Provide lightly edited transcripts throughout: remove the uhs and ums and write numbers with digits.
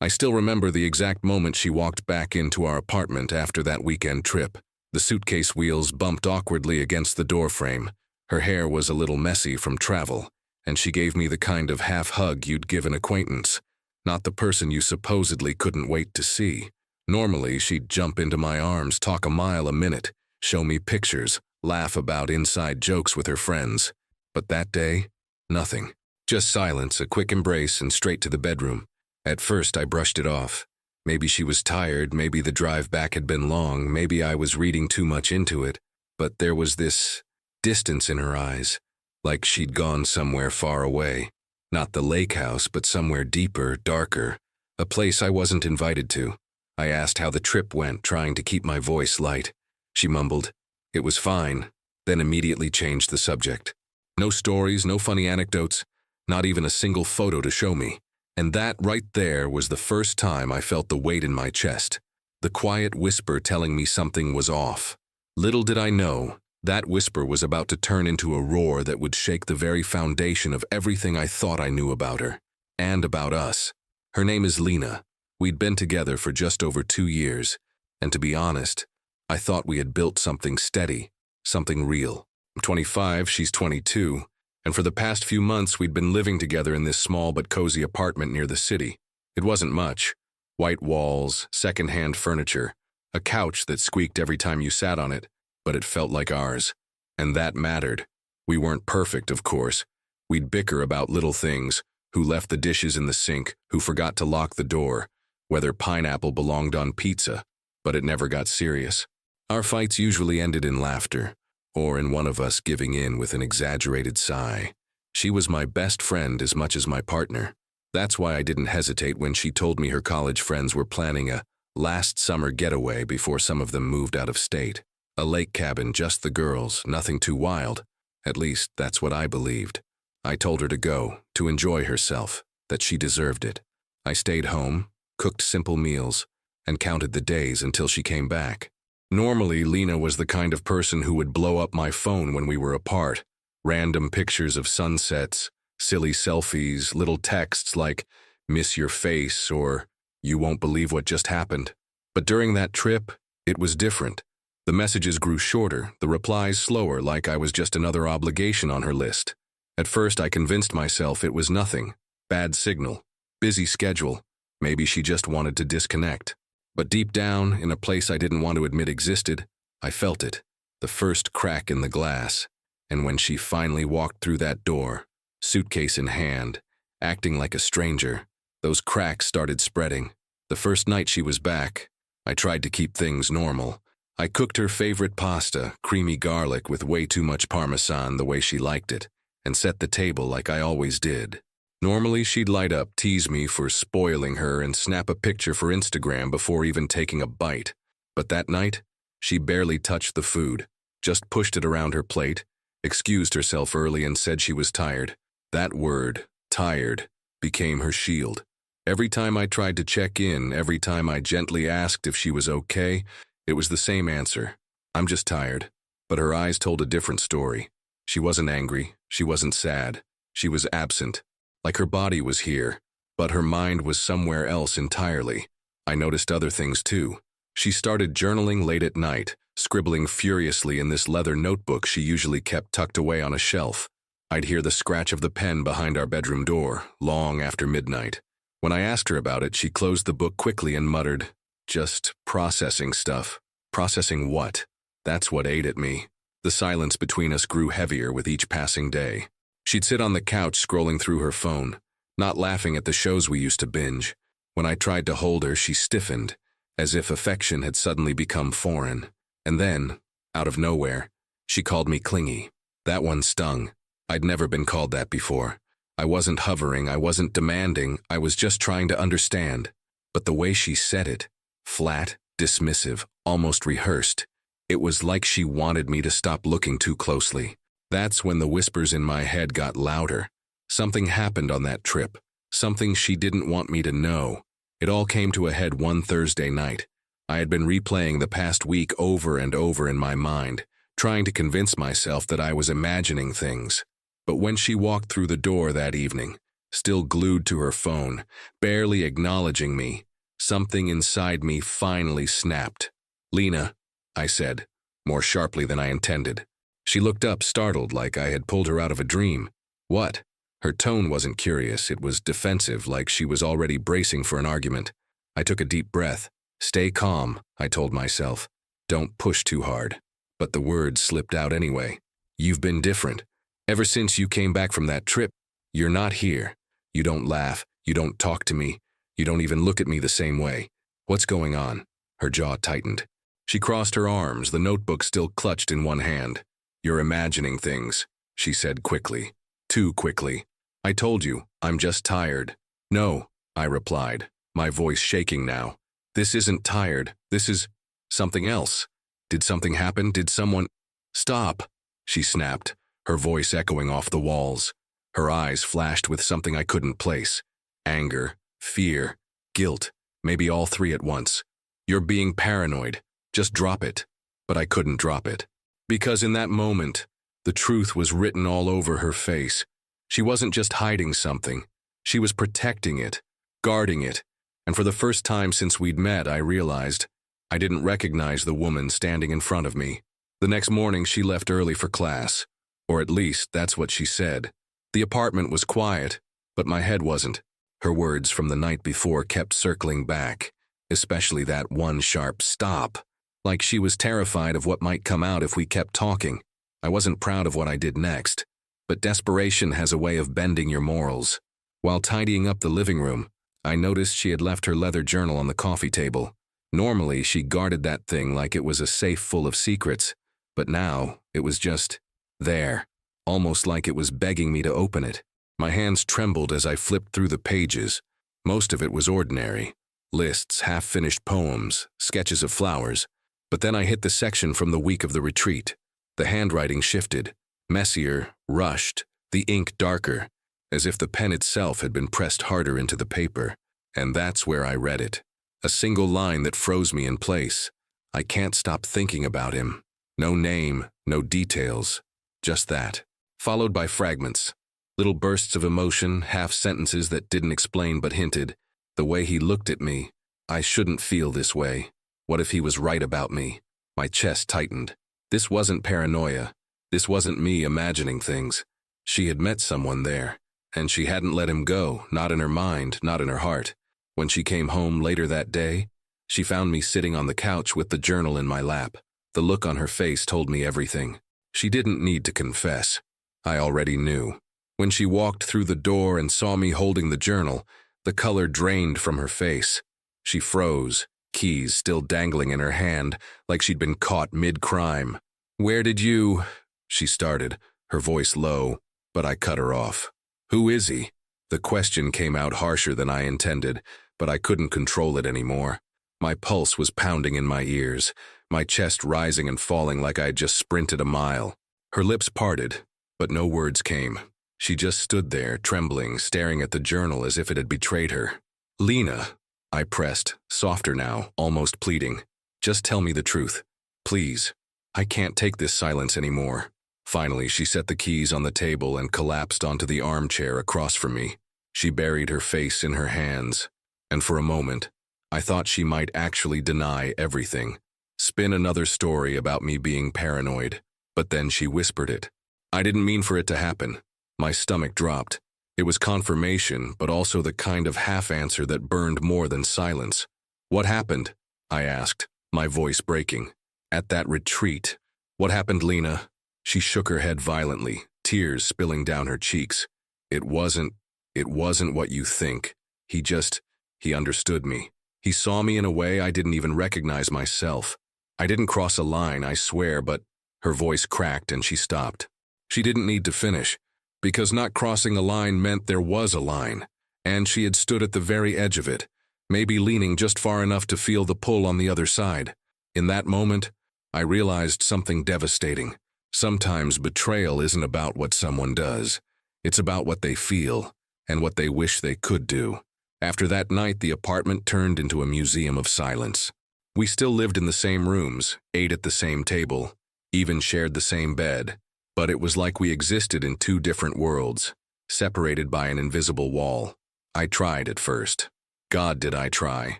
I still remember the exact moment she walked back into our apartment after that weekend trip. The suitcase wheels bumped awkwardly against the doorframe. Her hair was a little messy from travel, and she gave me the kind of half-hug you'd give an acquaintance, not the person you supposedly couldn't wait to see. Normally, she'd jump into my arms, talk a mile a minute, show me pictures, laugh about inside jokes with her friends. But that day, nothing. Just silence, a quick embrace, and straight to the bedroom. At first, I brushed it off. Maybe she was tired, maybe the drive back had been long, maybe I was reading too much into it, but there was this distance in her eyes, like she'd gone somewhere far away. Not the lake house, but somewhere deeper, darker, a place I wasn't invited to. I asked how the trip went, trying to keep my voice light. She mumbled, "It was fine," then immediately changed the subject. No stories, no funny anecdotes, not even a single photo to show me. And that right there was the first time I felt the weight in my chest, the quiet whisper telling me something was off. Little did I know, that whisper was about to turn into a roar that would shake the very foundation of everything I thought I knew about her, and about us. Her name is Lena. We'd been together for just over 2 years, and to be honest, I thought we had built something steady, something real. I'm 25, she's 22, and for the past few months we'd been living together in this small but cozy apartment near the city. It wasn't much. White walls, second-hand furniture, a couch that squeaked every time you sat on it, but it felt like ours. And that mattered. We weren't perfect, of course. We'd bicker about little things, who left the dishes in the sink, who forgot to lock the door, whether pineapple belonged on pizza, but it never got serious. Our fights usually ended in laughter, or in one of us giving in with an exaggerated sigh. She was my best friend as much as my partner. That's why I didn't hesitate when she told me her college friends were planning a last summer getaway before some of them moved out of state. A lake cabin, just the girls, nothing too wild. At least, that's what I believed. I told her to go, to enjoy herself, that she deserved it. I stayed home, cooked simple meals, and counted the days until she came back. Normally, Lena was the kind of person who would blow up my phone when we were apart. Random pictures of sunsets, silly selfies, little texts like, "Miss your face," or "You won't believe what just happened." But during that trip, it was different. The messages grew shorter, the replies slower, like I was just another obligation on her list. At first, I convinced myself it was nothing. Bad signal, busy schedule, maybe she just wanted to disconnect. But deep down, in a place I didn't want to admit existed, I felt it, the first crack in the glass. And when she finally walked through that door, suitcase in hand, acting like a stranger, those cracks started spreading. The first night she was back, I tried to keep things normal. I cooked her favorite pasta, creamy garlic with way too much Parmesan the way she liked it, and set the table like I always did. Normally, she'd light up, tease me for spoiling her, and snap a picture for Instagram before even taking a bite. But that night, she barely touched the food, just pushed it around her plate, excused herself early and said she was tired. That word, tired, became her shield. Every time I tried to check in, every time I gently asked if she was okay, it was the same answer. "I'm just tired." But her eyes told a different story. She wasn't angry, she wasn't sad, she was absent. Like her body was here, but her mind was somewhere else entirely. I noticed other things too. She started journaling late at night, scribbling furiously in this leather notebook she usually kept tucked away on a shelf. I'd hear the scratch of the pen behind our bedroom door, long after midnight. When I asked her about it, she closed the book quickly and muttered, "Just processing stuff." Processing what? That's what ate at me. The silence between us grew heavier with each passing day. She'd sit on the couch scrolling through her phone, not laughing at the shows we used to binge. When I tried to hold her, she stiffened, as if affection had suddenly become foreign. And then, out of nowhere, she called me clingy. That one stung. I'd never been called that before. I wasn't hovering, I wasn't demanding, I was just trying to understand. But the way she said it, flat, dismissive, almost rehearsed, it was like she wanted me to stop looking too closely. That's when the whispers in my head got louder. Something happened on that trip, something she didn't want me to know. It all came to a head one Thursday night. I had been replaying the past week over and over in my mind, trying to convince myself that I was imagining things. But when she walked through the door that evening, still glued to her phone, barely acknowledging me. Something inside me finally snapped. "Lena," I said, more sharply than I intended. She looked up, startled, like I had pulled her out of a dream. "What?" Her tone wasn't curious, it was defensive, like she was already bracing for an argument. I took a deep breath. "Stay calm," I told myself. "Don't push too hard." But the words slipped out anyway. "You've been different. Ever since you came back from that trip, you're not here. You don't laugh, you don't talk to me, you don't even look at me the same way. What's going on?" Her jaw tightened. She crossed her arms, the notebook still clutched in one hand. "You're imagining things," she said quickly. Too quickly. "I told you, I'm just tired." "No," I replied, my voice shaking now. "This isn't tired, this is something else. Did something happen? Did someone—" "Stop," she snapped, her voice echoing off the walls. Her eyes flashed with something I couldn't place. Anger, fear, guilt, maybe all three at once. "You're being paranoid. Just drop it." But I couldn't drop it. Because in that moment, the truth was written all over her face. She wasn't just hiding something. She was protecting it, guarding it. And for the first time since we'd met, I realized I didn't recognize the woman standing in front of me. The next morning, she left early for class. Or at least, that's what she said. The apartment was quiet, but my head wasn't. Her words from the night before kept circling back, especially that one sharp "stop," like she was terrified of what might come out if we kept talking. I wasn't proud of what I did next, but desperation has a way of bending your morals. While tidying up the living room, I noticed she had left her leather journal on the coffee table. Normally, she guarded that thing like it was a safe full of secrets, but now it was just there, almost like it was begging me to open it. My hands trembled as I flipped through the pages. Most of it was ordinary. Lists, half-finished poems, sketches of flowers. But then I hit the section from the week of the retreat. The handwriting shifted, messier, rushed, the ink darker, as if the pen itself had been pressed harder into the paper. And that's where I read it. A single line that froze me in place. "I can't stop thinking about him." No name, no details, just that. Followed by fragments. Little bursts of emotion, half-sentences that didn't explain but hinted. The way he looked at me. I shouldn't feel this way. What if he was right about me? My chest tightened. This wasn't paranoia. This wasn't me imagining things. She had met someone there, and she hadn't let him go, not in her mind, not in her heart. When she came home later that day, she found me sitting on the couch with the journal in my lap. The look on her face told me everything. She didn't need to confess. I already knew. When she walked through the door and saw me holding the journal, the color drained from her face. She froze, keys still dangling in her hand, like she'd been caught mid-crime. "Where did you—" she started, her voice low, but I cut her off. "Who is he?" The question came out harsher than I intended, but I couldn't control it anymore. My pulse was pounding in my ears, my chest rising and falling like I had just sprinted a mile. Her lips parted, but no words came. She just stood there, trembling, staring at the journal as if it had betrayed her. "Lena," I pressed, softer now, almost pleading. "Just tell me the truth. Please. I can't take this silence anymore." Finally, she set the keys on the table and collapsed onto the armchair across from me. She buried her face in her hands, and for a moment, I thought she might actually deny everything, spin another story about me being paranoid. But then she whispered it. I didn't mean for it to happen. My stomach dropped. It was confirmation, but also the kind of half-answer that burned more than silence. "What happened?" I asked, my voice breaking. "At that retreat. What happened, Lena?" She shook her head violently, tears spilling down her cheeks. It wasn't what you think. He understood me. He saw me in a way I didn't even recognize myself. I didn't cross a line, I swear, but her voice cracked and she stopped. She didn't need to finish, because not crossing a line meant there was a line, and she had stood at the very edge of it, maybe leaning just far enough to feel the pull on the other side. In that moment, I realized something devastating. Sometimes betrayal isn't about what someone does. It's about what they feel and what they wish they could do. After that night, the apartment turned into a museum of silence. We still lived in the same rooms, ate at the same table, even shared the same bed, but it was like we existed in two different worlds. separated by an invisible wall. I tried at first. God, did I try.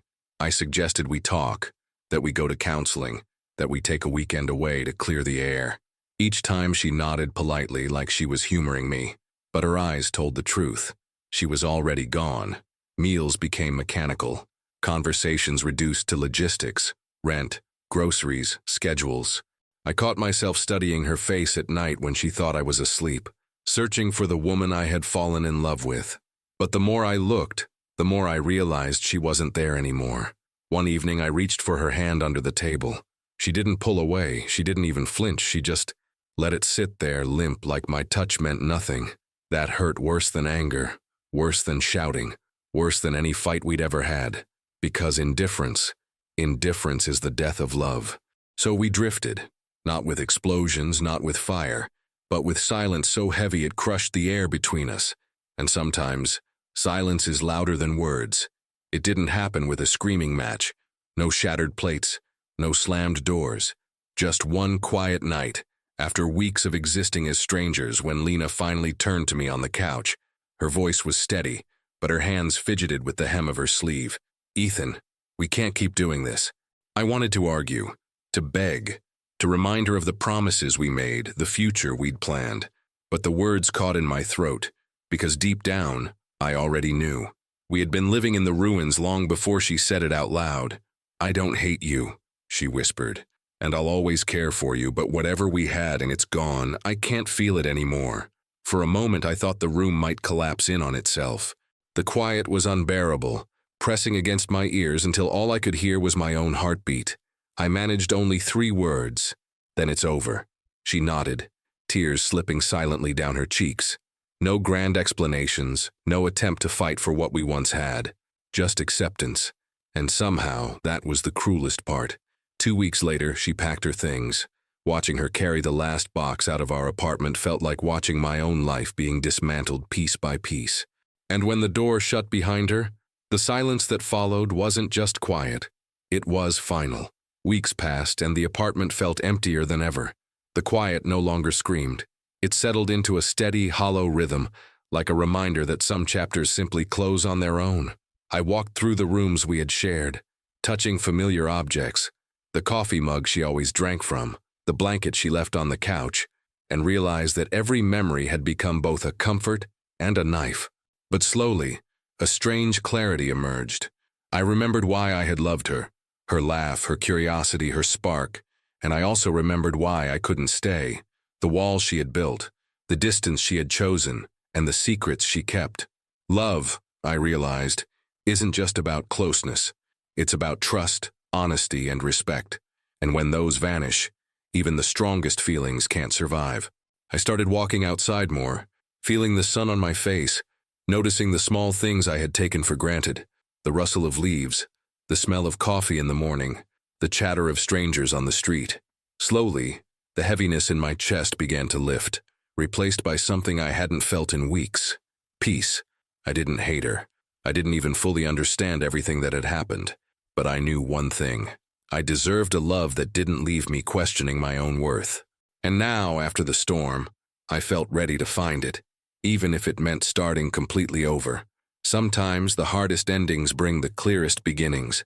I suggested we talk, that we go to counseling, that we take a weekend away to clear the air. Each time she nodded politely like she was humoring me, but her eyes told the truth. She was already gone. Meals became mechanical. Conversations reduced to logistics, rent, groceries, schedules. I caught myself studying her face at night when she thought I was asleep, searching for the woman I had fallen in love with. But the more I looked, the more I realized she wasn't there anymore. One evening I reached for her hand under the table. She didn't pull away, she didn't even flinch, she just let it sit there limp like my touch meant nothing. That hurt worse than anger, worse than shouting, worse than any fight we'd ever had. Because indifference is the death of love. So we drifted, not with explosions, not with fire, but with silence so heavy it crushed the air between us. And sometimes, silence is louder than words. It didn't happen with a screaming match. No shattered plates, no slammed doors. Just one quiet night, after weeks of existing as strangers, when Lena finally turned to me on the couch. Her voice was steady, but her hands fidgeted with the hem of her sleeve. "Ethan, we can't keep doing this." I wanted to argue, to beg, to remind her of the promises we made, the future we'd planned. But the words caught in my throat, because deep down, I already knew. We had been living in the ruins long before she said it out loud. "I don't hate you," she whispered, "and I'll always care for you, but whatever we had and it's gone, I can't feel it anymore." For a moment I thought the room might collapse in on itself. The quiet was unbearable, pressing against my ears until all I could hear was my own heartbeat. I managed only 3 words. "Then it's over." She nodded, tears slipping silently down her cheeks. No grand explanations, no attempt to fight for what we once had. Just acceptance. And somehow, that was the cruelest part. 2 weeks later, she packed her things. Watching her carry the last box out of our apartment felt like watching my own life being dismantled piece by piece. And when the door shut behind her, the silence that followed wasn't just quiet. It was final. Weeks passed and the apartment felt emptier than ever. The quiet no longer screamed. It settled into a steady, hollow rhythm, like a reminder that some chapters simply close on their own. I walked through the rooms we had shared, touching familiar objects, the coffee mug she always drank from, the blanket she left on the couch, and realized that every memory had become both a comfort and a knife. But slowly, a strange clarity emerged. I remembered why I had loved her, her laugh, her curiosity, her spark, and I also remembered why I couldn't stay, the walls she had built, the distance she had chosen, and the secrets she kept. Love, I realized, isn't just about closeness. It's about trust, honesty, and respect. And when those vanish, even the strongest feelings can't survive. I started walking outside more, feeling the sun on my face, noticing the small things I had taken for granted, the rustle of leaves, the smell of coffee in the morning, the chatter of strangers on the street. Slowly, the heaviness in my chest began to lift, replaced by something I hadn't felt in weeks. Peace. I didn't hate her. I didn't even fully understand everything that had happened. But I knew one thing. I deserved a love that didn't leave me questioning my own worth. And now, after the storm, I felt ready to find it, even if it meant starting completely over. Sometimes the hardest endings bring the clearest beginnings.